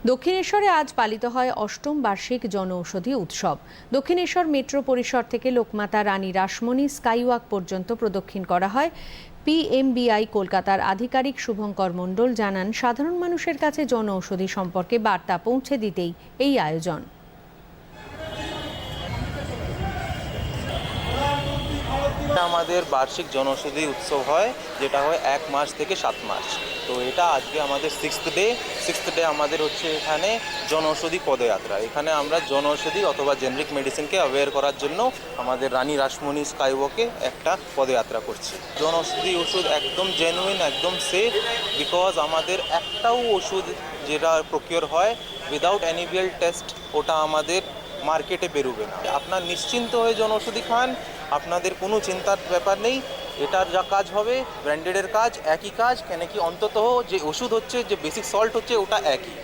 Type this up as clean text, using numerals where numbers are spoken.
দক্ষিণেশ্বরে আজ পালিত হয় অষ্টম বার্ষিক জনঔষধি উৎসব। দক্ষিণেশ্বর মেট্রো পরিসর থেকে লোকমাতা রানী রাসমণি স্কাইওয়াক পর্যন্ত প্রদক্ষিণ করা হয়। পিএমবিআই কলকাতার আধিকারিক শুভঙ্কর মণ্ডল জানান, সাধারণ মানুষের কাছে জনঔষধি সম্পর্কে বার্তা পৌঁছে দিতেই এই আয়োজন। আমাদের বার্ষিক জনৌষধি উৎসব হয়, যেটা হয় 1 মার্চ থেকে 7 মার্চ। তো এটা আজকে আমাদের সিক্সথ ডে আমাদের হচ্ছে এখানে জনৌষধি পদযাত্রা। এখানে আমরা জনৌষধি অথবা জেনারিক মেডিসিনকে অ্যাওয়্যার করার জন্য আমাদের রানী রাসমণি স্কাইওয়াকে একটা পদযাত্রা করছি। জনৌষধি ওষুধ একদম জেনুইন, একদম সেফ, বিকজ আমাদের একটাও ওষুধ যেটা প্রকিওর হয় উইদাউট অ্যানিভিয়াল টেস্ট, ওটা আমাদের মার্কেটে বেরোবে না। আপনার নিশ্চিন্ত হয়ে জনঔষধি খান, আপনাদের কোনো চিন্তার ব্যাপার নেই। এটার যা কাজ হবে ব্র্যান্ডেডের কাজ, একই কাজ, কেন কি অন্তত যে ওষুধ হচ্ছে, যে বেসিক সল্ট হচ্ছে, ওটা একই।